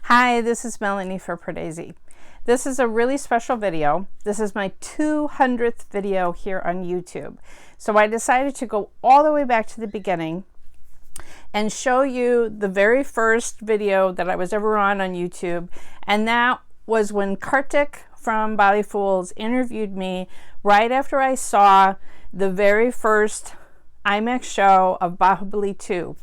Hi, this is Melanie for Pardesi. This is a really special video. This is my 200th video here on YouTube. So I decided to go all the way back to the beginning and show you the very first video that I was ever on YouTube. And that was when Kartik from Bollyfools interviewed me right after I saw the very first IMAX show of Baahubali 2.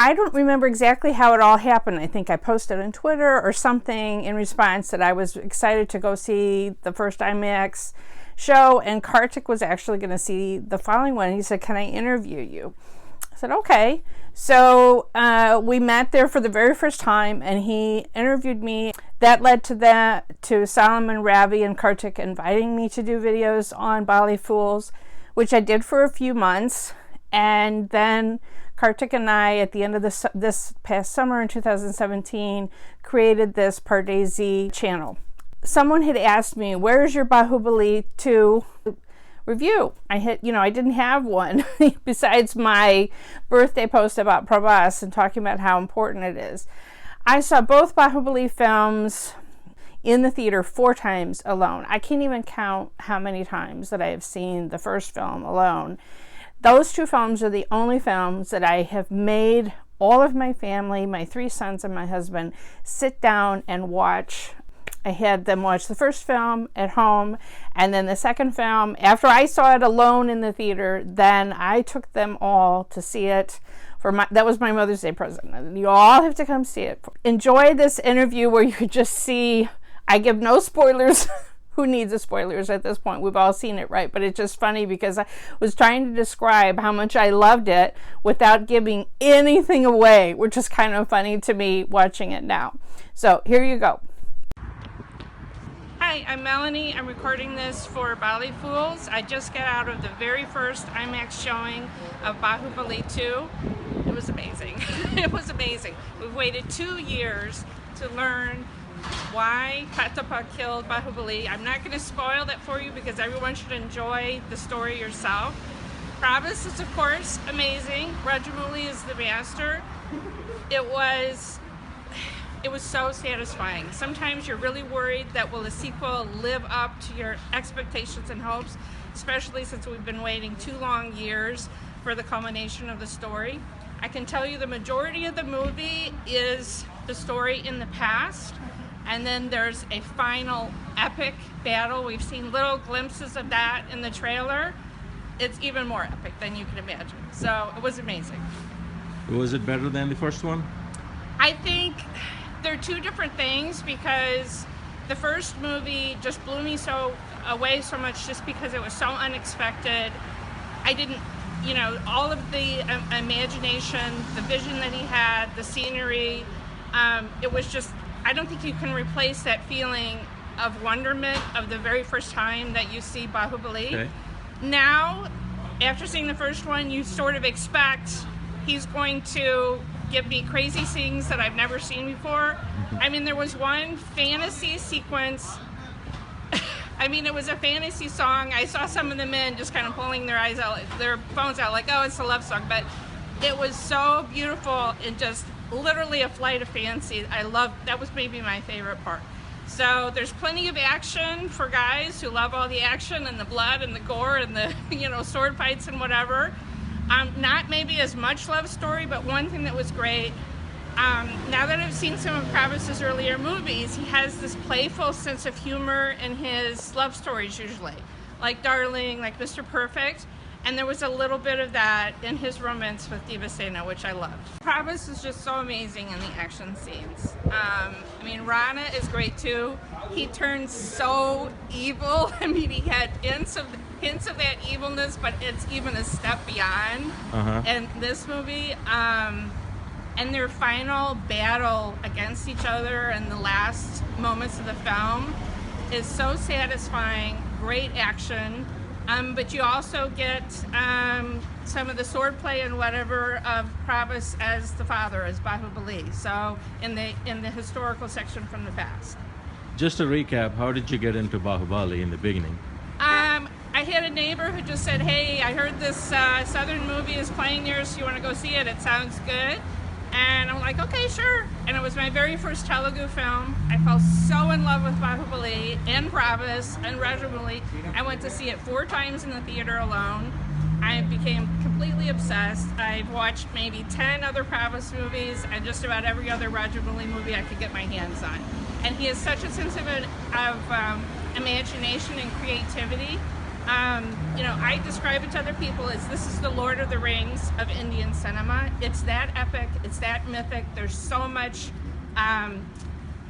I don't remember exactly how it all happened. I think I posted on Twitter or something in response that I was excited to go see the first IMAX show, and Kartik was actually going to see the following one. He said, "Can I interview you?" I said, "Okay." So we met there for the very first time, and he interviewed me. That led to Salim and Ravi and Kartik inviting me to do videos on Bollyfools, which I did for a few months. And then Kartik and I, at the end of this past summer in 2017, created this Pardesi channel. Someone had asked me, "Where's your Baahubali 2 review?" I didn't have one besides my birthday post about Prabhas and talking about how important it is. I saw both Baahubali films in the theater 4 times alone. I can't even count how many times that I have seen the first film alone. Those 2 films are the only films that I have made all of my family, my 3 sons and my husband, sit down and watch. I had them watch the first film at home, and then the second film, after I saw it alone in the theater, then I took them all to see it. That was my Mother's Day present. You all have to come see it. Enjoy this interview where you could just see, I give no spoilers. Who needs the spoilers at this point? We've all seen it, right? But it's just funny because I was trying to describe how much I loved it without giving anything away, which is kind of funny to me watching it now. So here you go. Hi, I'm Melanie. I'm recording this for Bollyfools. I just got out of the very first IMAX showing of Baahubali 2. It was amazing. It was amazing. We've waited 2 years to learn why Katapa killed Baahubali. I'm not going to spoil that for you because everyone should enjoy the story yourself. Prabhas is, of course, amazing. Rajamouli is the master. It was so satisfying. Sometimes you're really worried that will the sequel live up to your expectations and hopes, especially since we've been waiting 2 long years for the culmination of the story. I can tell you the majority of the movie is the story in the past, and then there's a final epic battle. We've seen little glimpses of that in the trailer. It's even more epic than you can imagine. So it was amazing. Was it better than the first one? I think they're 2 different things, because the first movie just blew me away so much just because it was so unexpected. I didn't, all of the imagination, the vision that he had, the scenery, it was just, I don't think you can replace that feeling of wonderment of the very first time that you see Baahubali. Okay. Now, after seeing the first one, you sort of expect he's going to give me crazy things that I've never seen before. I mean, there was one fantasy sequence. I mean, it was a fantasy song. I saw some of the men just kind of pulling their phones out like, oh, it's a love song. But it was so beautiful and just literally a flight of fancy. That was maybe my favorite part. So there's plenty of action for guys who love all the action and the blood and the gore and the sword fights and whatever. Not maybe as much love story, but one thing that was great, now that I've seen some of Prabhas' earlier movies, he has this playful sense of humor in his love stories usually, like Darling, like Mr. Perfect, and there was a little bit of that in his romance with Devasena, which I loved. Prabhas is just so amazing in the action scenes. I mean, Rana is great too. He turns so evil. I mean, he had hints of that evilness, but it's even a step beyond in this movie. And their final battle against each other in the last moments of the film is so satisfying. Great action. But you also get some of the swordplay and whatever of Prabhas as the father, as Baahubali. So in the historical section from the past. Just to recap, how did you get into Baahubali in the beginning? I had a neighbor who just said, hey, I heard this Southern movie is playing near us. You want to go see it? It sounds good. And I'm like, okay, sure. And it was my very first Telugu film. I fell so in love with Baahubali and Prabhas and Rajamouli. I went to see it 4 times in the theater alone. I became completely obsessed. I've watched maybe 10 other Prabhas movies and just about every other Rajamouli movie I could get my hands on. And he has such a sense of imagination and creativity. You know, I describe it to other people as this is the Lord of the Rings of Indian cinema. It's that epic, it's that mythic. There's so much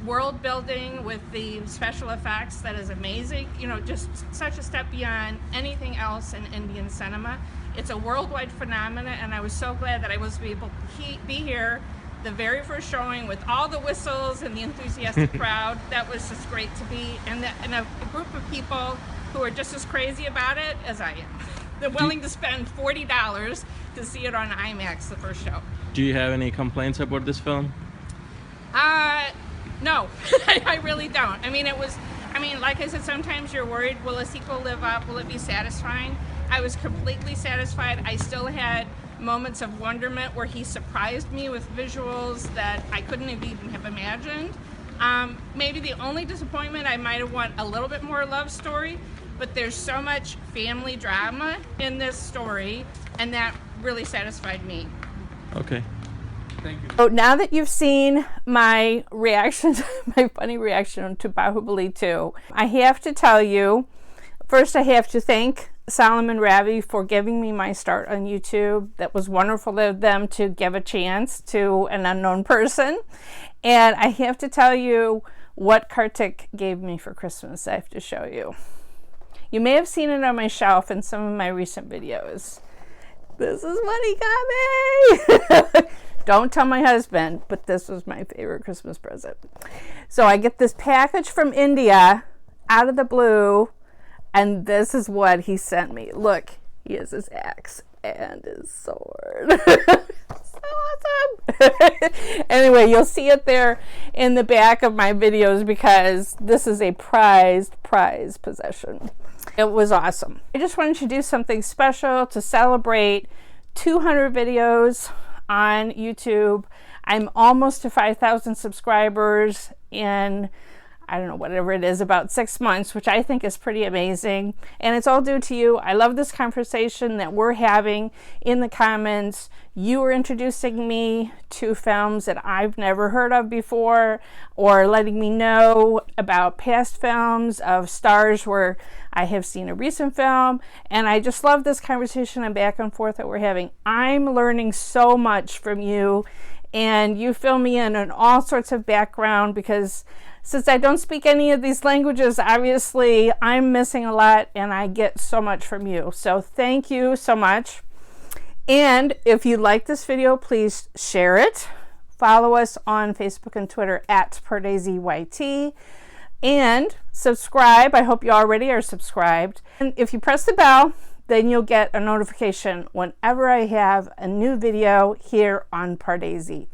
world building with the special effects that is amazing. You know, just such a step beyond anything else in Indian cinema. It's a worldwide phenomenon, and I was so glad that I was able to be here the very first showing with all the whistles and the enthusiastic crowd. That was just great to be in a group of people who are just as crazy about it as I am. They're willing to spend $40 to see it on IMAX, the first show. Do you have any complaints about this film? No, I really don't. I mean, like I said, sometimes you're worried, will a sequel live up? Will it be satisfying? I was completely satisfied. I still had moments of wonderment where he surprised me with visuals that I couldn't even have imagined. Maybe the only disappointment, I might have wanted a little bit more love story, but there's so much family drama in this story, and that really satisfied me. Okay. Thank you. So now that you've seen my reaction, my funny reaction to Baahubali 2, I have to tell you, first I have to thank Salim and Ravi for giving me my start on YouTube. That was wonderful of them to give a chance to an unknown person. And I have to tell you what Kartik gave me for Christmas. I have to show you. You may have seen it on my shelf in some of my recent videos. This is what he got me. Don't tell my husband, but this was my favorite Christmas present. So I get this package from India out of the blue, and this is what he sent me. Look, he has his axe and his sword. So awesome. Anyway, you'll see it there in the back of my videos because this is a prized possession. It was awesome. I just wanted to do something special to celebrate 200 videos on YouTube. I'm almost to 5,000 subscribers in, I don't know, whatever it is, about 6 months, which I think is pretty amazing. And it's all due to you. I love this conversation that we're having in the comments. You are introducing me to films that I've never heard of before, or letting me know about past films of stars where I have seen a recent film. And I just love this conversation and back and forth that we're having. I'm learning so much from you, and you fill me in on all sorts of background, because since I don't speak any of these languages, obviously I'm missing a lot, and I get so much from you. So thank you so much. And if you like this video, please share it. Follow us on Facebook and Twitter at Pardesi YT. And subscribe. I hope you already are subscribed. And if you press the bell, then you'll get a notification whenever I have a new video here on Pardesi.